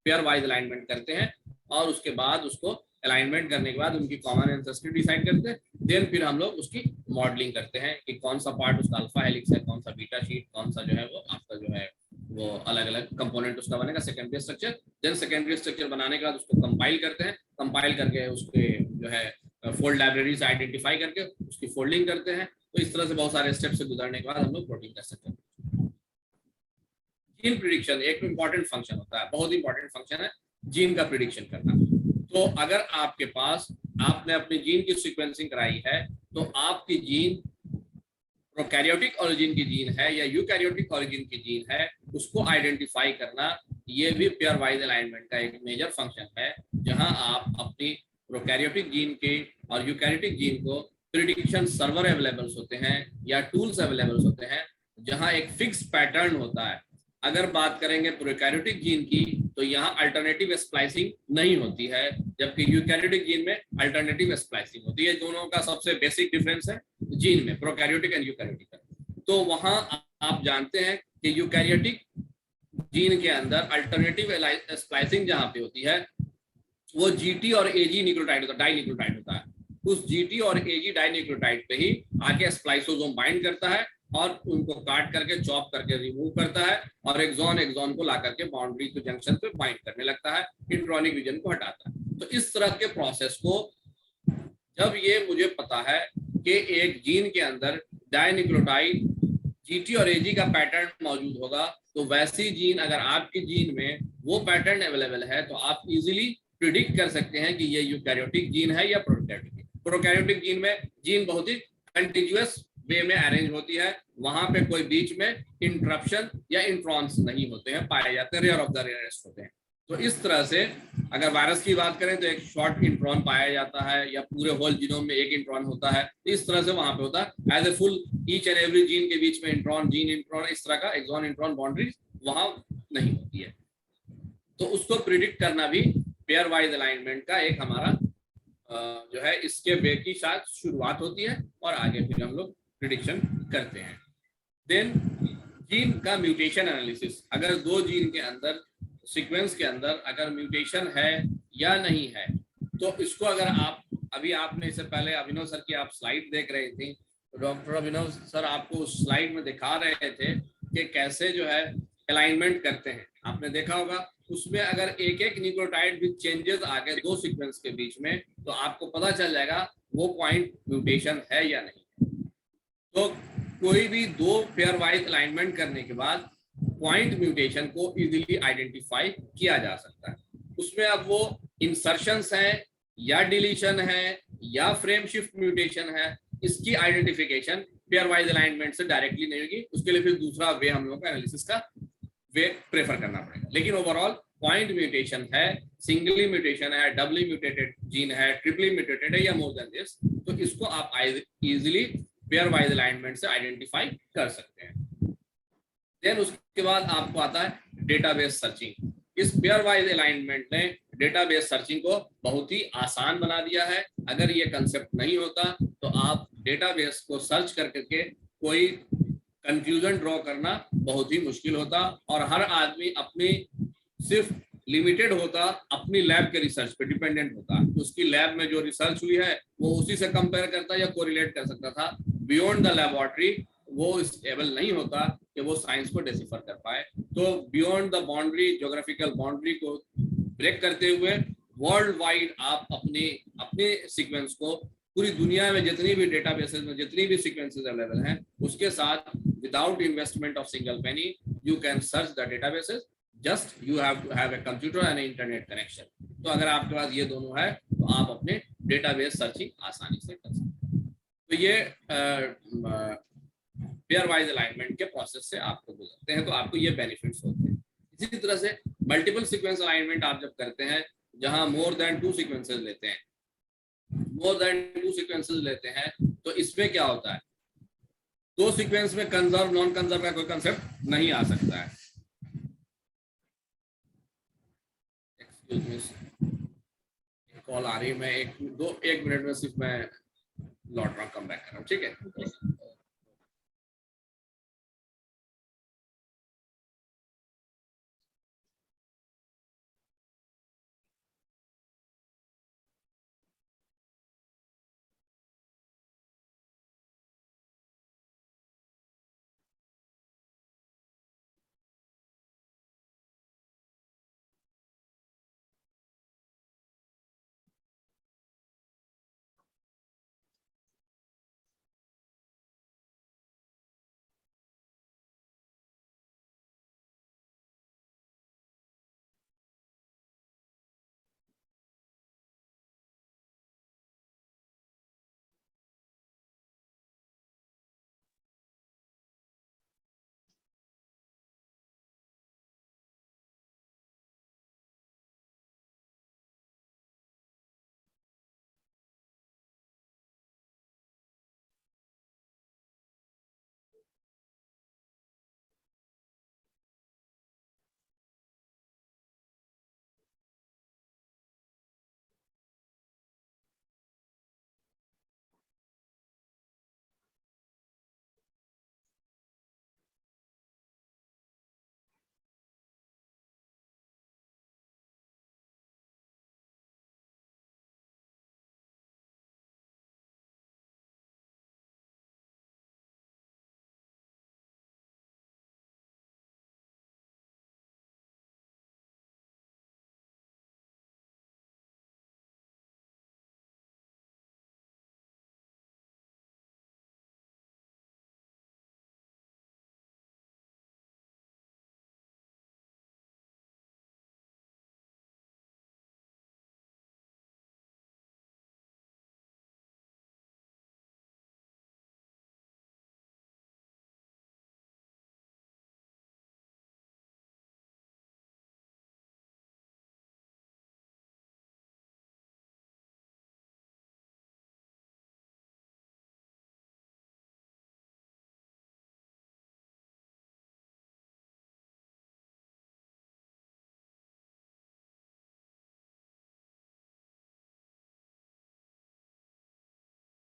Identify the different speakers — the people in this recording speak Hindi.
Speaker 1: पेयर वाइज अलाइनमेंट करते हैं और उसके बाद उसको अलाइनमेंट करने के बाद उनकी कॉमन एंसेस्ट्री डिसाइड करते हैं। देन फिर हम लोग उसकी मॉडलिंग करते हैं कि कौन सा पार्ट उसका अल्फा हेलिक्स है, कौन सा बीटा शीट, कौन सा जो है वो आपका जो है वो अलग अलग कंपोनेंट उसका बनेगा secondary structure. Then secondary structure बनाने के बाद उसको कंपाइल करते हैं, कंपाइल करके उसके जो है फोल्ड लाइब्रेरी से आइडेंटिफाई करके उसकी फोल्डिंग करते हैं। तो इस तरह से बहुत सारे स्टेप से गुजरने के बाद हम लोग प्रोटीन कर सकते हैं। जीन प्रिडिक्शन एक इंपॉर्टेंट फंक्शन होता है, बहुत इंपॉर्टेंट फंक्शन है जीन का प्रिडिक्शन करना। तो अगर आपके पास आपने अपने जीन की सीक्वेंसिंग कराई है तो आपकी जीन प्रोकैरियोटिक ओरिजिन की जीन है या यूकैरियोटिक ओरिजिन की जीन है, उसको आइडेंटिफाई करना ये भी पेयर वाइज अलाइनमेंट का एक मेजर फंक्शन है, जहां आप अपनी प्रोकैरियोटिक जीन के और यूकैरियोटिक जीन को प्रिडिक्शन सर्वर अवेलेबल होते हैं या टूल्स अवेलेबल होते हैं जहां एक फिक्स पैटर्न होता है। अगर बात करेंगे प्रोकैरियोटिक जीन की तो यहाँ अल्टरनेटिव स्प्लाइसिंग नहीं होती है, जबकि यूकैरियोटिक जीन में अल्टरनेटिव स्प्लाइसिंग होती है। दोनों का सबसे बेसिक डिफरेंस है जीन में, प्रोकैरियोटिक एंड यूकैरियोटिक। तो वहां आप जानते हैं कि यूकैरियोटिक जीन के अंदर अल्टरनेटिव स्प्लाइसिंग जहां पे होती है वो जीटी और एजी न्यूक्लियोटाइड होता है, डाई न्यूक्लियोटाइड होता है। उस जीटी और एजी डाई न्यूक्लियोटाइड पे ही आके स्प्लाइसोसोम बाइंड करता है और उनको काट करके चॉप करके रिमूव करता है और एक्सॉन को ला करके बाउंड्री के जंक्शन पे बाइंड करने लगता है, इंट्रॉनिक रीजन को हटाता है। तो इस तरह के प्रोसेस को जब ये मुझे पता है कि एक जीन के अंदर डाइन्यूक्लियोटाइड जीटी और एजी का पैटर्न मौजूद होगा, तो वैसी जीन अगर आपकी जीन में वो पैटर्न अवेलेबल है तो आप इजीली प्रिडिक्ट कर सकते हैं कि ये यूकैरियोटिक जीन है या प्रोकैरियोटिक। प्रोकैरियोटिक जीन में जीन बहुत ही कंटिन्यूअस वे में अरेंज होती है, वहां पे कोई बीच में इंटरप्शन या इंट्रॉन्स नहीं होते हैं, पाए जाते हैं, रेयर ऑफ द रेयरेस्ट होते हैं। तो इस तरह से अगर वायरस की बात करें तो एक शॉर्ट इंट्रॉन पाया जाता है या पूरे होल जीनोम में एक इंट्रॉन होता है। इस तरह से वहां पे होता है as a full each and every gene के बीच में इंट्रॉन जीन इंट्रॉन इस तरह का एक्सॉन इंट्रॉन बाउंड्रीज वहां नहीं होती है। तो उसको प्रिडिक्ट करना भी पेयर वाइज अलाइनमेंट का एक हमारा जो है इसके वे की शायद शुरुआत होती है और आगे फिर हम लोग प्रिडिक्शन करते हैं। देन जीन का म्यूटेशन एनालिसिस, अगर दो जीन के अंदर सीक्वेंस के अंदर अगर म्यूटेशन है या नहीं है, तो इसको अगर आप अभी आपने इससे पहले अभिनव सर की आप स्लाइड देख रहे थे, तो डॉक्टर अभिनव सर आपको उस स्लाइड में दिखा रहे थे कि कैसे जो है अलाइनमेंट करते हैं। आपने देखा होगा उसमें अगर एक एक न्यूक्लियोटाइड विद चेंजेस आ गए दो सीक्वेंस के बीच में तो आपको पता चल जाएगा वो पॉइंट म्यूटेशन है या नहीं। तो कोई भी दो पेयर वाइज अलाइनमेंट करने के बाद पॉइंट म्यूटेशन को इजीली आइडेंटिफाई किया जा सकता है। उसमें अब वो इंसर्शंस है या डिलीशन है या फ्रेम शिफ्ट म्यूटेशन है, इसकी आइडेंटिफिकेशन पेयर वाइज अलाइनमेंट से डायरेक्टली नहीं होगी। उसके लिए फिर दूसरा वे हम लोग का एनालिसिस का वे प्रेफर करना पड़ेगा। लेकिन ओवरऑल पॉइंट म्यूटेशन है, सिंगली म्यूटेशन है, डबली म्यूटेटेड जीन है, ट्रिपली म्यूटेटेड है या मोर देन दिस, तो इसको आप इजीली पेयर वाइज अलाइनमेंट से आइडेंटिफाई कर सकते हैं। देन उसके बाद आपको आता है डेटाबेस सर्चिंग। इस पेयर वाइज अलाइनमेंट ने डेटाबेस सर्चिंग को बहुत ही आसान बना दिया है। अगर ये कंसेप्ट नहीं होता तो आप डेटाबेस को सर्च करके कोई कंक्लूजन ड्रॉ करना बहुत ही मुश्किल होता और हर आदमी अपनी सिर्फ लिमिटेड होता, अपनी लैब के रिसर्च पे डिपेंडेंट होता। उसकी लैब में जो रिसर्च हुई है वो उसी से कंपेयर करता या कोरिलेट कर सकता था। बियॉन्ड द लैबोरेटरी वो एबल नहीं होता कि वो साइंस को डिसिफर कर पाए। तो beyond the boundary, geographical boundary को ब्रेक करते हुए वर्ल्ड वाइड आप अपने सीक्वेंस को पूरी दुनिया में जितनी भी डेटाबेसेस में जितनी भी सीक्वेंसेस अवेलेबल हैं उसके साथ without investment of single penny you can search the databases, just you have to have a computer and internet connection. तो अगर आपके पास ये दोनों है तो आप अपने डेटाबेस सर्चिंग आसानी से कर सकते हैं। तो ये पेयर वाइज अलाइनमेंट के प्रोसेस से आपको गुजरते हैं तो आपको ये बेनिफिट्स होते हैं। इसी तरह से मल्टीपल सीक्वेंस अलाइनमेंट आप जब करते हैं जहां मोर देन टू सीक्वेंसेस लेते हैं, तो इसमें क्या होता है, दो सीक्वेंस में कंजर्व नॉन कंजर्व का कोई कंसेप्ट नहीं आ सकता है। एक्सक्यूज मी, कॉल आ रही है, मैं एक मिनट में सिर्फ मैं लौट रहा हूँ, कम बैक कर रहा हूँ, ठीक है।